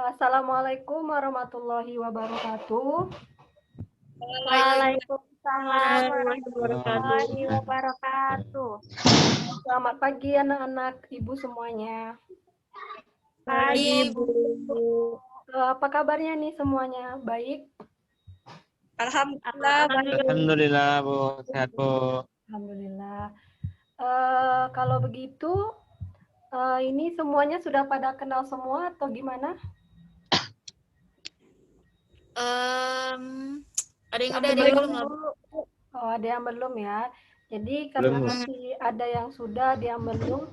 Assalamualaikum warahmatullahi wabarakatuh. Waalaikumsalam warahmatullahi wabarakatuh. Selamat pagi anak-anak, ibu semuanya. Pagi, Bu. Apa kabarnya nih semuanya? Baik? Alhamdulillah, baik. Alhamdulillah, Bu. Sehat, Bu. Alhamdulillah. Kalau begitu, ini semuanya sudah pada kenal semua atau gimana? Ada yang udah, ada yang belum. Oh, ada yang belum ya. Jadi karena Belum, Bu. masih ada yang sudah, ada yang belum,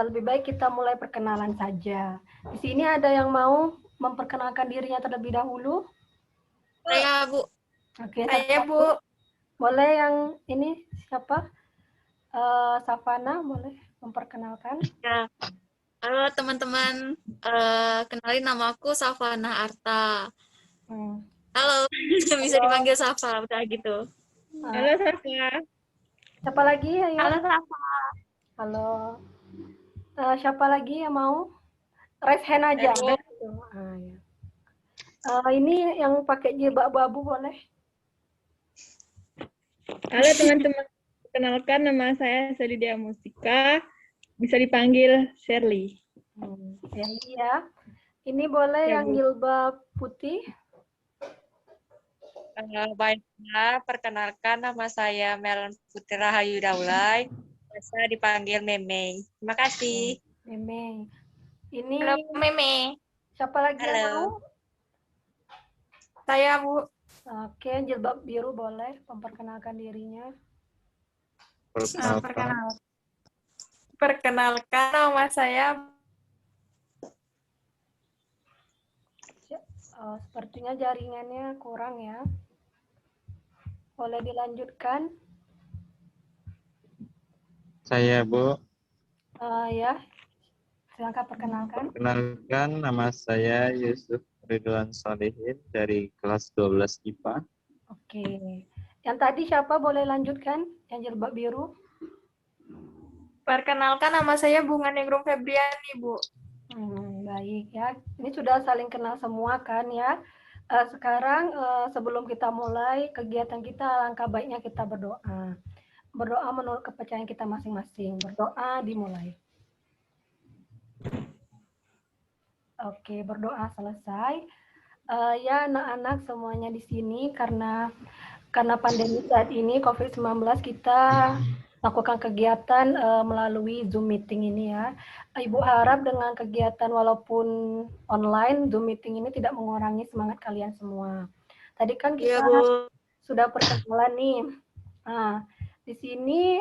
lebih baik kita mulai perkenalan saja. Di sini ada yang mau memperkenalkan dirinya terlebih dahulu? Saya, Bu. Oke, Saya, satu. Bu. Boleh yang ini siapa? Savana, boleh memperkenalkan? Ya. Halo teman-teman, kenalin nama aku Savana Arta. Halo, bisa dipanggil Safa, udah gitu. Halo Safa. Siapa lagi? Ayo. Halo Safa. Halo. Siapa lagi yang mau? Raise hand aja. Halo. Ya. Ini yang pakai jilbab abu boleh? Halo teman-teman, perkenalkan nama saya Selidia Mustika, bisa dipanggil Shirley. Shirley ya. Ini boleh Ya, yang Bu. jilbab putih? Baiklah, perkenalkan nama saya Mel Putri Rahayu Daulay, biasa dipanggil Memei. Terima kasih. Memei. Ini Halo Meme. siapa lagi yang Halo. mau? Saya, Bu. Oke, jilbab biru boleh memperkenalkan dirinya. Perkenalkan nama saya. Sepertinya jaringannya kurang ya. Boleh dilanjutkan? Saya, Bu. Ya, silakan perkenalkan. Perkenalkan, nama saya Yusuf Ridwan Solihin dari kelas 12 IPA. Oke. Yang tadi siapa boleh lanjutkan? Yang jilbab biru? Perkenalkan nama saya Bunga Ningrum Febriani, Bu. Baik ya. Ini sudah saling kenal semua kan ya. Sekarang sebelum kita mulai kegiatan kita, alangkah baiknya kita berdoa. Berdoa menurut kepercayaan kita masing-masing. Berdoa dimulai. Oke, berdoa selesai. Ya anak-anak semuanya di sini karena pandemi saat ini COVID-19 kita lakukan kegiatan melalui Zoom meeting ini ya. Ibu harap dengan kegiatan walaupun online Zoom meeting ini tidak mengurangi semangat kalian semua. Tadi kan kita sudah perkenalan nih. Nah, di sini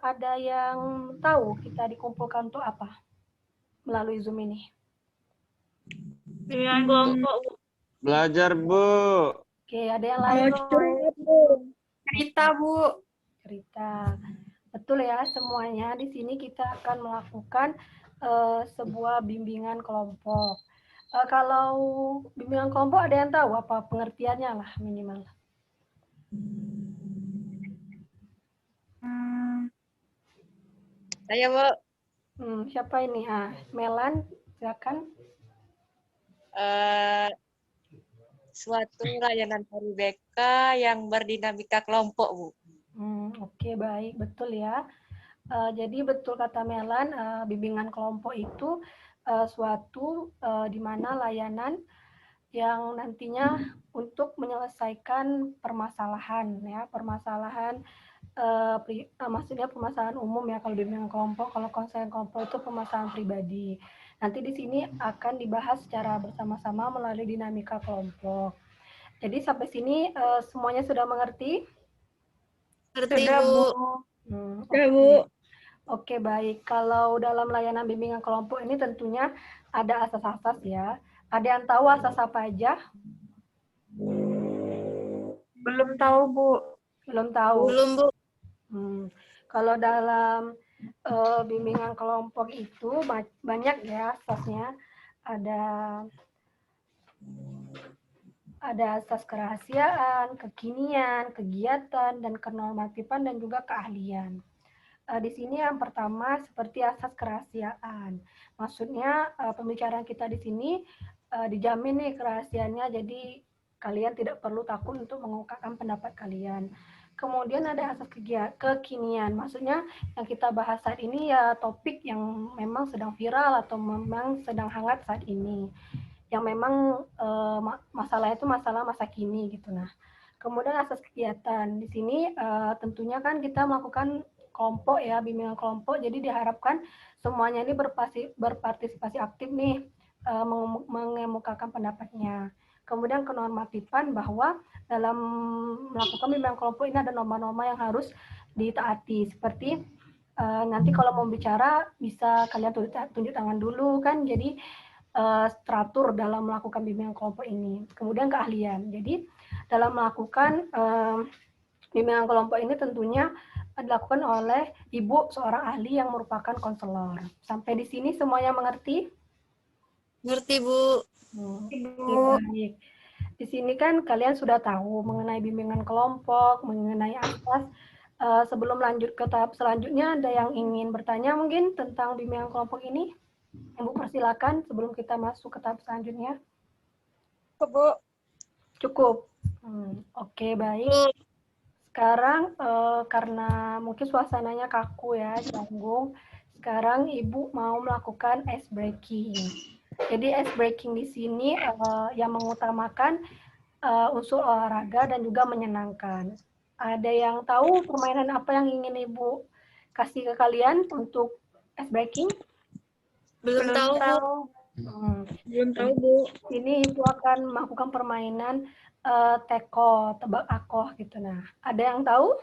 ada yang tahu kita dikumpulkan untuk apa melalui Zoom ini? Dengan kelompok, Bu. Belajar, Bu. Oke, ada yang lain? Cerita, Bu. Cerita. Betul ya, semuanya di sini kita akan melakukan sebuah bimbingan kelompok. Kalau bimbingan kelompok ada yang tahu apa pengertiannya lah minimal? Saya, Bu. Siapa ini? Melan, silakan. Suatu layanan baru BK yang berdinamika kelompok, Bu. Oke, baik, betul ya. Jadi betul kata Melan, bimbingan kelompok itu suatu di mana layanan yang nantinya untuk menyelesaikan permasalahan ya, maksudnya permasalahan umum ya kalau bimbingan kelompok, kalau konseling kelompok itu permasalahan pribadi. Nanti di sini akan dibahas secara bersama-sama melalui dinamika kelompok. Jadi sampai sini semuanya sudah mengerti? Sudah, Bu. Ya, Bu. Oke, baik. Kalau dalam layanan bimbingan kelompok ini tentunya ada asas-asas ya. Ada yang tahu asas apa aja? Belum tahu, Bu. Belum tahu. Belum, Bu. Kalau dalam bimbingan kelompok itu banyak ya asasnya. Ada asas kerahasiaan, kekinian, kegiatan, dan kenormatifan, dan juga keahlian. Di sini yang pertama seperti asas kerahasiaan. Maksudnya pembicaraan kita di sini dijamin nih kerahasiaannya, jadi kalian tidak perlu takut untuk mengungkapkan pendapat kalian. Kemudian ada asas kekinian, maksudnya yang kita bahas saat ini ya topik yang memang sedang viral atau memang sedang hangat saat ini, yang memang masalahnya itu masalah masa kini gitu. Nah, kemudian asas kegiatan di sini tentunya kan kita melakukan kelompok ya, bimbingan kelompok, jadi diharapkan semuanya ini berpartisipasi aktif nih, mengemukakan pendapatnya. Kemudian kenormatifan bahwa dalam melakukan bimbingan kelompok ini ada norma-norma yang harus ditaati, seperti nanti kalau mau bicara bisa kalian tunjuk tangan dulu kan, jadi teratur dalam melakukan bimbingan kelompok ini. Kemudian keahlian, jadi dalam melakukan bimbingan kelompok ini tentunya dilakukan oleh ibu seorang ahli yang merupakan konselor. Sampai di sini semuanya mengerti? Ngerti, Bu. Baik. Di sini kan kalian sudah tahu mengenai bimbingan kelompok, mengenai asas. Sebelum lanjut ke tahap selanjutnya, ada yang ingin bertanya mungkin tentang bimbingan kelompok ini? Ibu persilakan sebelum kita masuk ke tahap selanjutnya. Bu. Cukup. Oke, baik. Sekarang karena mungkin suasananya kaku ya, canggung. Sekarang Ibu mau melakukan ice breaking. Jadi ice breaking di sini yang mengutamakan unsur olahraga dan juga menyenangkan. Ada yang tahu permainan apa yang ingin Ibu kasih ke kalian untuk ice breaking? Belum tahu, Bu. Belum tahu, Bu. Ini Ibu akan melakukan permainan teko, tebak akoh gitu. Nah, ada yang tahu?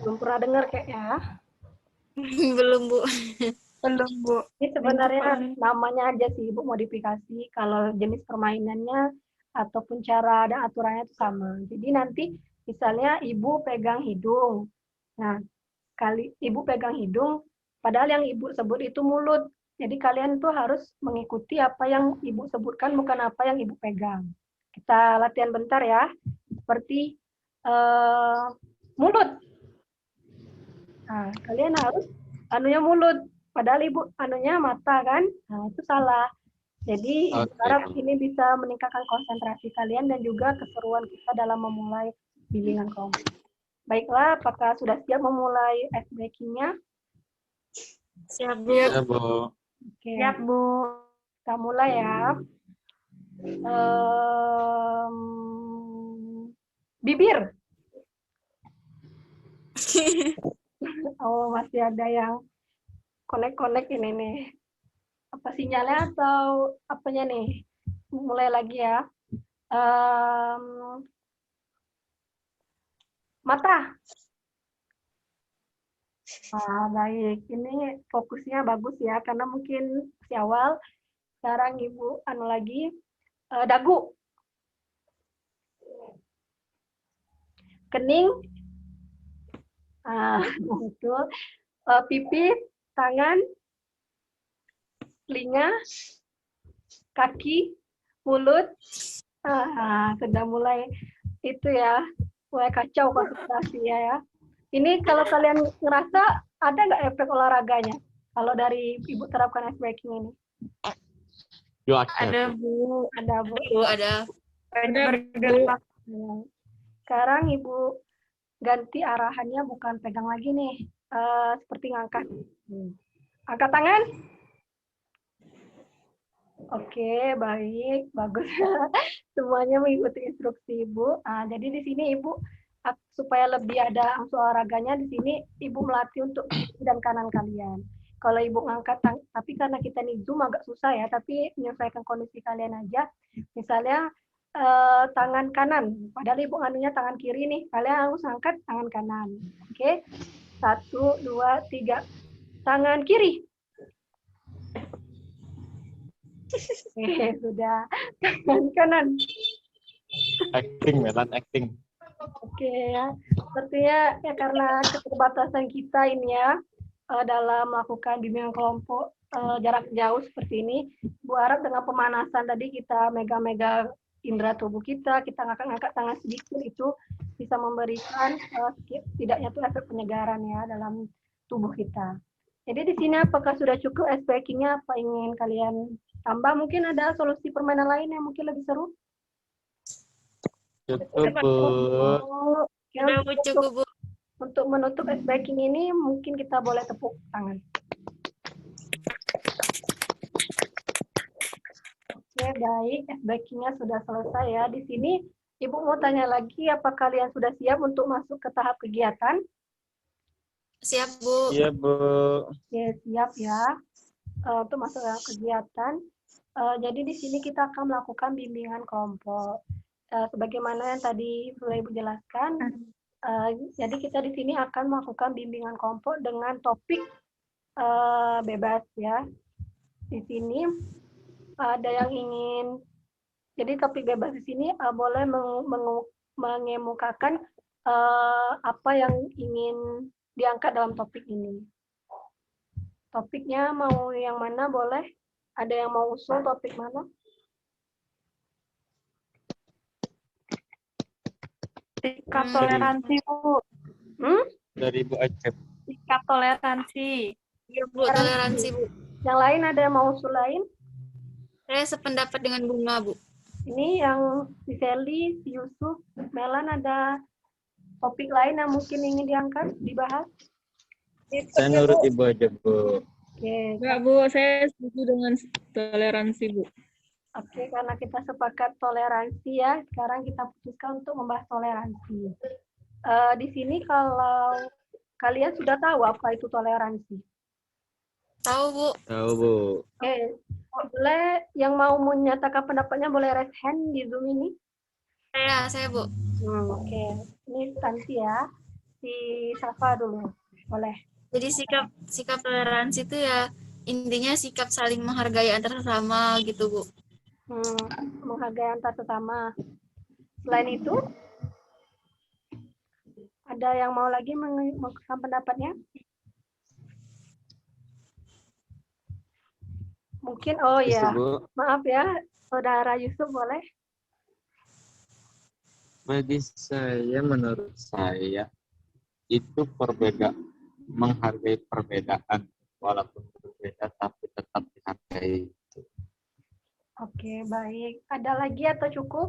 Belum pernah dengar kayaknya. Belum, Bu. Belum, Bu. Ini sebenarnya namanya aja sih Ibu modifikasi. Kalau jenis permainannya ataupun cara dan aturannya itu sama. Jadi nanti misalnya Ibu pegang hidung. Nah, Ibu pegang hidung, padahal yang Ibu sebut itu mulut. Jadi kalian tuh harus mengikuti apa yang Ibu sebutkan, bukan apa yang Ibu pegang. Kita latihan bentar ya. Seperti mulut. Nah, kalian harus anunya mulut. Padahal Ibu anunya mata kan? Nah, itu salah. Jadi Ibu harap ini bisa meningkatkan konsentrasi kalian dan juga keseruan kita dalam memulai bimbingan kelompok. Baiklah, apakah sudah siap memulai ice breaking-nya? Siap, Bu. Ya, Bu. Oke. Siap, Bu. Kita mulai ya. Bibir. Oh, masih ada yang connect ini nih. Apa sinyalnya atau apanya nih? Mulai lagi ya. Mata. Baik. Ini fokusnya bagus ya, karena mungkin si awal. Sekarang Ibu anu lagi. Dagu. Kening. Betul. Pipi, tangan, telinga, kaki, mulut. Sudah mulai itu ya, mulai kacau konsentrasi ya. Ini kalau kalian ngerasa ada nggak efek olahraganya? Kalau dari Ibu terapkan ice breaking ini? Ada, Bu. Ada, Bu. Ada. Bergerak. Sekarang Ibu ganti arahannya, bukan pegang lagi nih. Seperti ngangkat. Angkat tangan. Oke, baik, bagus. Semuanya mengikuti instruksi Ibu. Jadi di sini Ibu supaya lebih ada unsur olahraganya, di sini Ibu melatih untuk kiri dan kanan kalian. Kalau Ibu ngangkat, tapi karena kita nih Zoom agak susah ya, tapi menyesuaikan kondisi kalian aja. Misalnya tangan kanan, padahal Ibu nganunya tangan kiri nih, kalian harus angkat tangan kanan. Oke, 1, 2, 3. Tangan kiri. Sudah. Tangan kanan. Acting, Melan, acting. Oke ya, sepertinya ya karena keterbatasan kita ini ya dalam melakukan bimbingan kelompok jarak jauh seperti ini, Bu harap dengan pemanasan tadi kita mega-mega indera tubuh kita ngangkat-ngangkat tangan sedikit, itu bisa memberikan setidaknya tuh efek penyegaran ya dalam tubuh kita. Jadi di sini apakah sudah cukup ice breaking-nya? Apa ingin kalian tambah? Mungkin ada solusi permainan lain yang mungkin lebih seru? Cukup, Bu. Oke, Udah Bu, cukup Bu. untuk menutup ice breaking ini mungkin kita boleh tepuk tangan. Oke, baik. Ice breaking-nya sudah selesai ya. Di sini Ibu mau tanya lagi, apa kalian sudah siap untuk masuk ke tahap kegiatan? Siap Bu. Iya, Bu. Oke, siap ya. Untuk masuk ke kegiatan. Jadi di sini kita akan melakukan bimbingan kelompok. Sebagaimana yang tadi sudah Ibu jelaskan, jadi kita di sini akan melakukan bimbingan kelompok dengan topik bebas ya. Di sini ada yang ingin, jadi topik bebas di sini boleh mengemukakan apa yang ingin diangkat dalam topik ini. Topiknya mau yang mana boleh? Ada yang mau usul topik mana? Sikap toleransi, Bu. Dari Bu Acep. Sikap toleransi. Iya Bu, toleransi Bu. Yang lain ada yang mau usul lain? Saya sependapat dengan Bunga Bu. Ini yang si Sally, si Yusuf, Melan ada topik lain yang mungkin ingin diangkat, dibahas? Saya nurut Ibu aja, Bu. Oke, Enggak, Bu. Saya setuju dengan toleransi, Bu. oke, karena kita sepakat toleransi ya, sekarang kita putuskan untuk membahas toleransi. Di sini kalau kalian sudah tahu apa itu toleransi? Tahu Bu. Tahu, Bu. Oke, boleh yang mau menyatakan pendapatnya boleh raise hand di Zoom ini? Saya Bu. Oke, ini Tanti ya, si Safa dulu, boleh. Jadi sikap toleransi itu ya intinya sikap saling menghargai antar sesama gitu Bu. Menghargai antar sesama. Selain itu, ada yang mau lagi mengungkapkan pendapatnya? Mungkin, oh ya, maaf ya, Saudara Yusuf boleh? Bagi saya, menurut saya, itu menghargai perbedaan. Walaupun berbeda, tapi tetap dihargai. Oke, baik. Ada lagi atau cukup?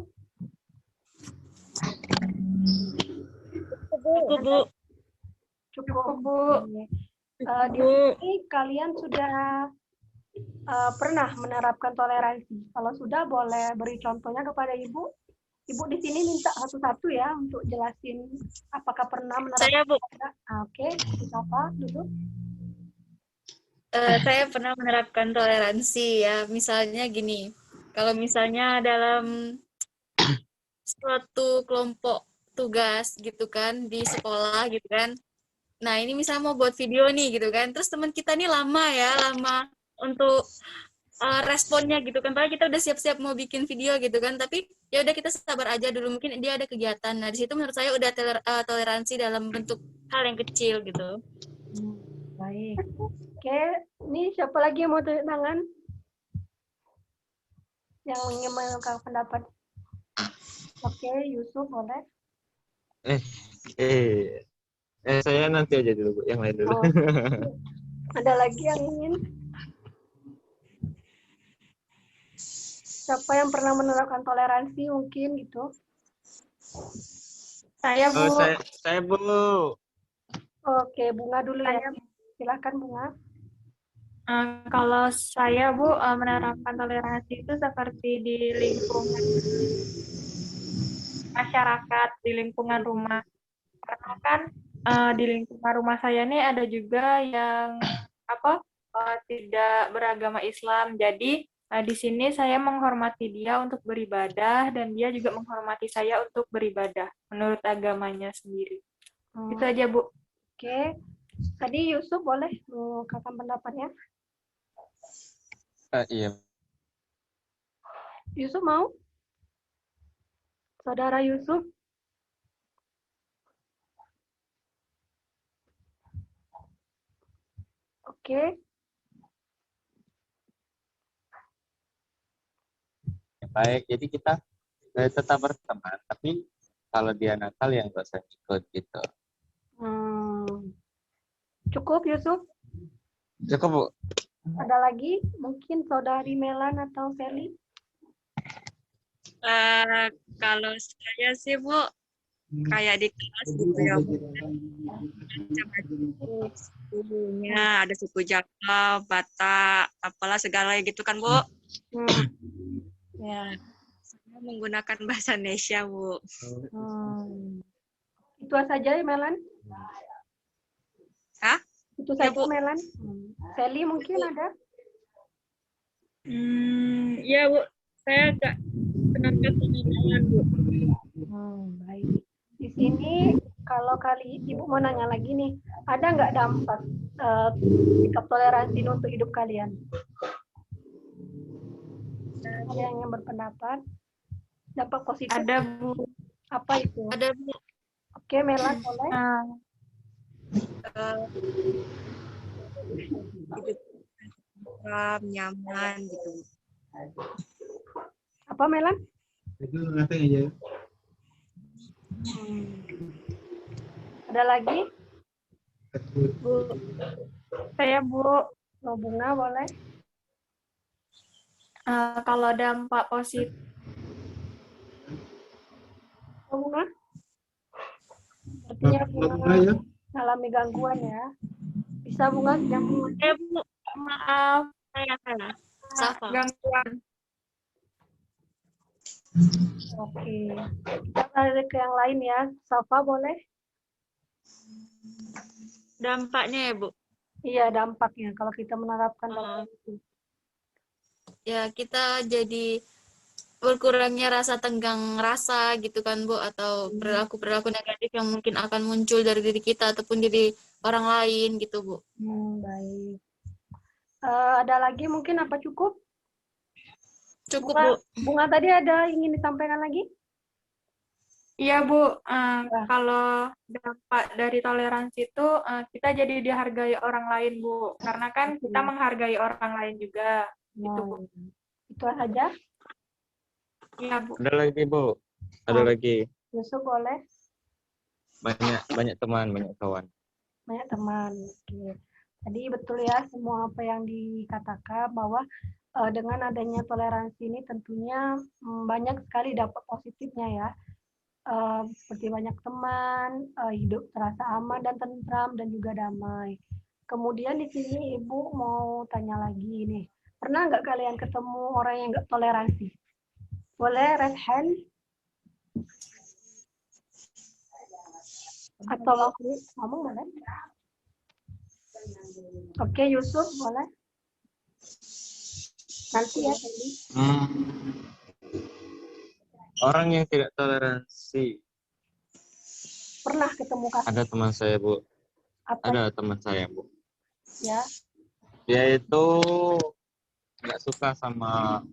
Cukup Bu. Cukup, Bu. Di sini kalian sudah pernah menerapkan toleransi. Kalau sudah, boleh beri contohnya kepada Ibu. Ibu di sini minta satu-satu ya untuk jelasin apakah pernah menerapkan. Saya Bu. Oke, siapa duduk? Saya pernah menerapkan toleransi ya. Misalnya gini, kalau misalnya dalam suatu kelompok tugas gitu kan di sekolah gitu kan. Nah ini misalnya mau buat video nih gitu kan. Terus teman kita nih lama untuk responnya gitu kan. Padahal kita udah siap-siap mau bikin video gitu kan. Tapi ya udah kita sabar aja dulu. Mungkin dia ada kegiatan. Nah di situ menurut saya udah toleransi dalam bentuk hal yang kecil gitu. Baik. Oke, ini siapa lagi yang mau tunjuk tangan? Yang ingin mengungkapkan pendapat? Oke, Yusuf boleh. Saya nanti aja dulu, Bu. Yang lain dulu. Oh. Ada lagi yang ingin? Siapa yang pernah menerapkan toleransi mungkin gitu? Saya, Bu. Saya, Bu. Oke, Bunga dulu ya. Silakan Bunga. Kalau saya, Bu, menerapkan toleransi itu seperti di lingkungan masyarakat, di lingkungan rumah. Karena kan di lingkungan rumah saya ini ada juga yang tidak beragama Islam. Jadi di sini saya menghormati dia untuk beribadah dan dia juga menghormati saya untuk beribadah menurut agamanya sendiri. Itu aja, Bu. Oke. Tadi Yusuf boleh mengungkapkan pendapatnya? Iya. Yusuf mau? Saudara Yusuf? Oke. Baik, jadi kita tetap berteman, tapi kalau dia nakal ya nggak usah ikut gitu. Cukup Yusuf? Cukup, Bu. Ada lagi? Mungkin Saudari Melan atau Feli? Kalau saya sih, Bu, kayak di kelas gitu ya, Bu. Macam-macam sukunya, ada suku Jawa, Batak, apalah segala gitu kan, Bu. Hmm. Ya, saya menggunakan bahasa Indonesia, Bu. Itu saja ya, Melan? Hah? Itu Ya, saja, Bu. Melan? Feli mungkin ada? Ya, Bu. Saya agak penampilan penampilan, Bu. Baik. Di sini kalau kali Ibu mau nanya lagi nih, ada nggak dampak sikap toleransi ini untuk hidup kalian? Ada yang berpendapat? Dampak positif? Ada, Bu. Apa itu? Ada, Bu. Oke, Melan boleh? Hidup tentram, nyaman gitu. Apa, Melan? Itu ngapain aja? Ada lagi? Bu. Saya, Bu. Mau Bunga boleh? Kalau dampak positif, Mau Bunga? Sepertinya Bunga ya? mengalami gangguan ya. Bisa Bunga nyambung? Bu, maaf, Saya. Safa. gangguan. Oke. Kita balik ke yang lain ya. Safa boleh? Dampaknya ya, Bu. Iya, dampaknya kalau kita menerapkan itu. Ya, kita jadi berkurangnya rasa tenggang rasa gitu kan, Bu, atau perilaku-perilaku negatif yang mungkin akan muncul dari diri kita ataupun dari orang lain gitu, Bu. Baik. Ada lagi mungkin apa cukup? Cukup, Bunga, Bu. Bunga tadi ada ingin disampaikan lagi? Iya, Bu. Kalau dampak dari toleransi itu, kita jadi dihargai orang lain, Bu. Karena kan kita menghargai orang lain juga. Gitu, Bu. Itu saja? Iya, Bu. Ada lagi, Bu. Ada lagi. Yusuf boleh? Banyak teman, banyak kawan. Banyak teman. Oke. Tadi betul ya semua apa yang dikatakan bahwa dengan adanya toleransi ini tentunya banyak sekali dampak positifnya ya. Seperti banyak teman, hidup terasa aman dan tentram dan juga damai. Kemudian di sini Ibu mau tanya lagi nih, pernah nggak kalian ketemu orang yang nggak toleransi? Boleh raise hand? Atau aku ngomong boleh? Oke, Yusuf boleh? Nanti ya, Feli. Orang yang tidak toleransi. Pernah ketemu kasus? Ada teman saya, Bu. Apa? Ada teman saya, Bu. Ya. Dia itu nggak suka sama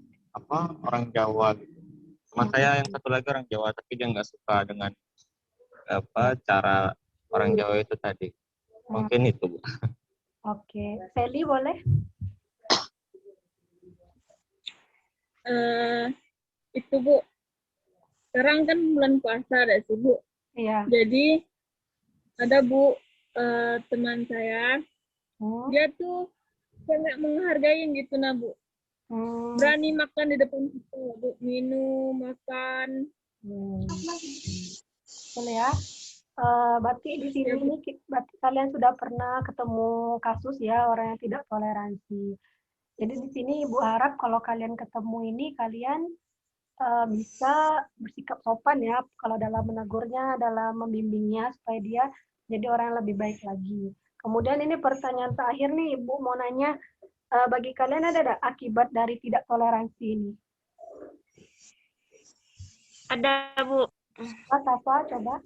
orang Jawa gitu. Teman saya yang satu lagi orang Jawa, tapi dia nggak suka dengan cara orang Jawa itu tadi. Mungkin itu, Bu. Oke, Feli boleh? Itu, Bu. Sekarang kan bulan puasa ada sih, Bu. Iya. Jadi ada, Bu, teman saya, dia tuh sangat menghargai gitu, nah, Bu. Berani makan di depan kita, Bu. Minum, makan. Boleh ya. Berarti di sini ini berarti kalian sudah pernah ketemu kasus ya orang yang tidak toleransi. Jadi di sini Ibu harap kalau kalian ketemu ini kalian bisa bersikap sopan ya kalau dalam menegurnya, dalam membimbingnya supaya dia jadi orang yang lebih baik lagi. Kemudian ini pertanyaan terakhir nih Ibu mau nanya, bagi kalian ada akibat dari tidak toleransi ini? Ada, Bu. Safa, coba.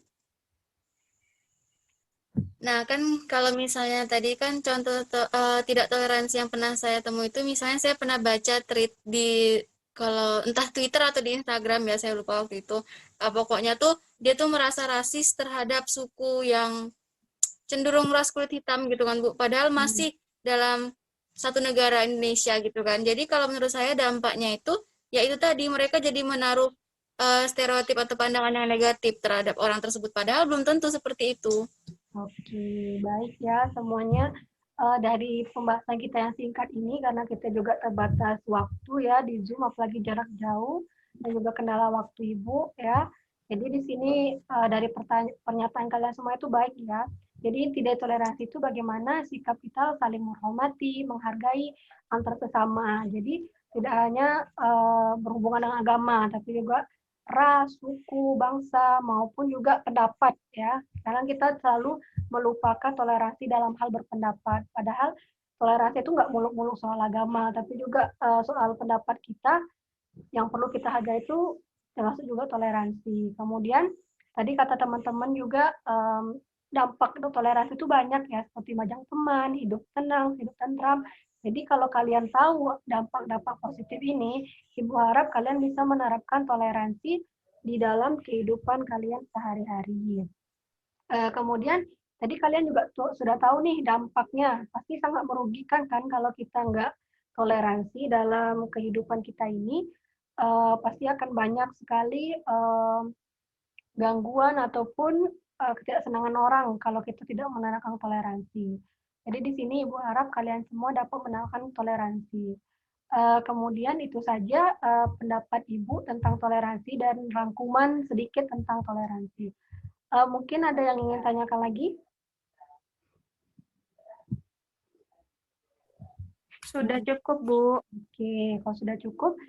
Nah, kan kalau misalnya tadi kan contoh tidak toleransi yang pernah saya temui itu, misalnya saya pernah baca tweet di kalau entah Twitter atau di Instagram ya, saya lupa waktu itu. Pokoknya tuh dia tuh merasa rasis terhadap suku yang cenderung ras kulit hitam gitu kan, Bu. Padahal masih dalam satu negara Indonesia gitu kan. Jadi kalau menurut saya dampaknya itu, ya itu tadi mereka jadi menaruh stereotip atau pandangan yang negatif terhadap orang tersebut. Padahal belum tentu seperti itu. Oke, baik ya semuanya. dari pembahasan kita yang singkat ini, karena kita juga terbatas waktu ya di Zoom, apalagi jarak jauh dan juga kendala waktu Ibu ya. Jadi di sini dari pernyataan kalian semua itu baik ya. Jadi tidak toleransi itu bagaimana sikap kita saling menghormati, menghargai antar sesama. Jadi tidak hanya berhubungan dengan agama, tapi juga ras, suku, bangsa, maupun juga pendapat ya. Sekarang kita selalu melupakan toleransi dalam hal berpendapat. Padahal toleransi itu nggak muluk-muluk soal agama, tapi juga soal pendapat kita yang perlu kita hargai itu termasuk juga toleransi. Kemudian tadi kata teman-teman juga dampak toleransi itu banyak ya, seperti majang teman, hidup tenang, hidup tentram. Jadi kalau kalian tahu dampak-dampak positif ini, Ibu harap kalian bisa menerapkan toleransi di dalam kehidupan kalian sehari-hari. Kemudian tadi kalian juga sudah tahu nih dampaknya, pasti sangat merugikan kan kalau kita nggak toleransi dalam kehidupan kita ini, pasti akan banyak sekali gangguan ataupun ketidaksenangan orang kalau kita tidak menerapkan toleransi. Jadi di sini Ibu harap kalian semua dapat menerapkan toleransi. Kemudian itu saja pendapat Ibu tentang toleransi dan rangkuman sedikit tentang toleransi. Mungkin ada yang ingin tanyakan lagi? Sudah cukup, Bu. Oke, kalau sudah cukup,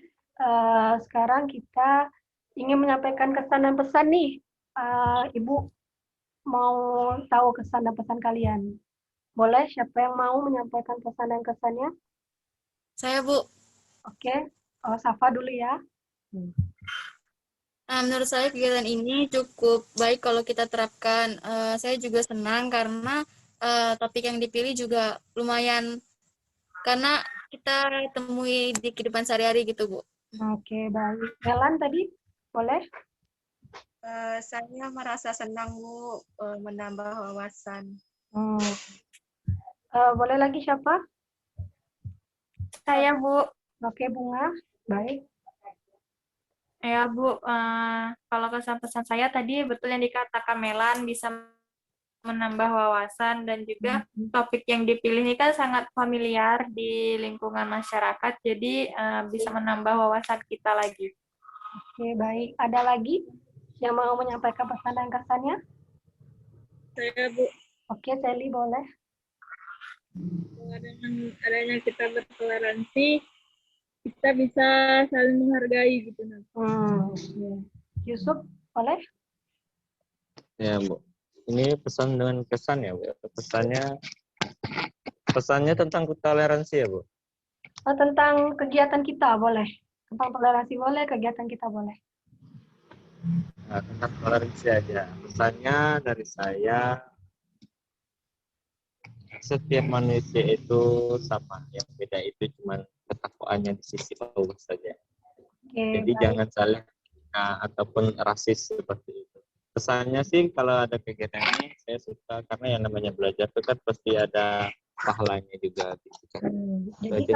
sekarang kita ingin menyampaikan kesan dan pesan nih. Ibu mau tahu kesan dan pesan kalian. Boleh, siapa yang mau menyampaikan pesan dan kesannya? Saya, Bu. Oke, Safa dulu ya. Nah, menurut saya kegiatan ini cukup baik kalau kita terapkan. Saya juga senang karena topik yang dipilih juga lumayan, karena kita temui di kehidupan sehari-hari gitu, Bu. Oke, baik. Melan tadi, boleh? Saya merasa senang, Bu, menambah wawasan. Boleh lagi siapa? Saya, Bu. Oke, Bunga. Baik. Ya, Bu. Kalau kesan-pesan saya tadi betul yang dikatakan Melan, bisa menambah wawasan, dan juga topik yang dipilih ini kan sangat familiar di lingkungan masyarakat, jadi bisa menambah wawasan kita lagi. Oke, baik. Ada lagi yang mau menyampaikan pesan dan kesannya? Saya, Bu. Oke, Sally boleh. Dengan adanya kita bertoleransi, kita bisa saling menghargai gitu. Yusuf, boleh? Ya, Bu. Ini pesan dengan kesan ya, Bu. Pesannya tentang toleransi ya, Bu. Tentang kegiatan kita boleh. Tentang toleransi boleh, kegiatan kita boleh. Nah, tentang toleransi aja. Pesannya dari saya, setiap manusia itu sama. Yang beda itu cuma ketakwaannya di sisi Allah saja. Oke, jadi baik. jangan saling ataupun rasis seperti itu. Pesannya sih kalau ada kegiatan ini saya suka, karena yang namanya belajar itu kan pasti ada pahalanya juga. Gitu. Jadi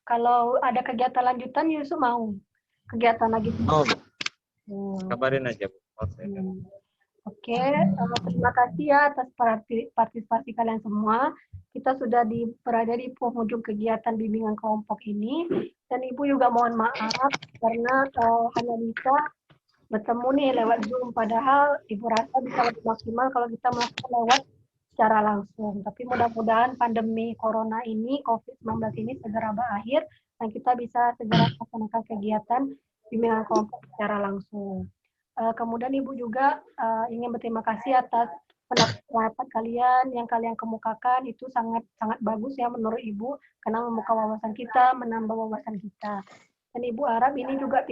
kalau ada kegiatan lanjutan Yusuf mau kegiatan lagi? Kabarin aja, Bu. Oke, terima kasih ya atas partisipasi kalian semua. Kita sudah berada di penghujung kegiatan bimbingan kelompok ini, dan Ibu juga mohon maaf karena hanya bisa bertemu nih lewat Zoom, padahal Ibu rasa bisa lebih maksimal kalau kita melakukan lewat secara langsung. Tapi mudah-mudahan pandemi Corona ini, COVID-19 ini segera berakhir, dan kita bisa segera melaksanakan kegiatan bimbingan kelompok secara langsung. Kemudian Ibu juga ingin berterima kasih atas pendapat kalian yang kalian kemukakan, itu sangat bagus ya menurut Ibu, karena membuka wawasan kita, menambah wawasan kita. Dan Ibu harap ini juga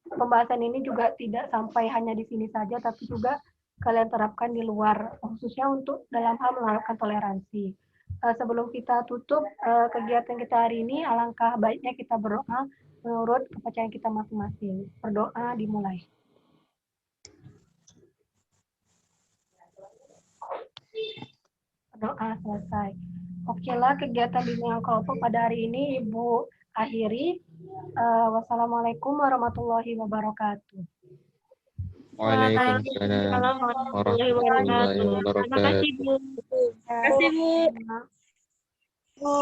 pembahasan ini juga tidak sampai hanya di sini saja, tapi juga kalian terapkan di luar, khususnya untuk dalam hal menerapkan toleransi. Sebelum kita tutup kegiatan kita hari ini, alangkah baiknya kita berdoa menurut kepercayaan kita masing-masing. Berdoa dimulai. Doa selesai. Oke lah, kegiatan bimbingan kelompok pada hari ini Ibu akhiri. Wassalamualaikum warahmatullahi wabarakatuh. Waalaikumsalam warahmatullahi wabarakatuh. warahmatullahi Terima kasih, wabarakatuh. Bu. Terima kasih, Bu. Bu.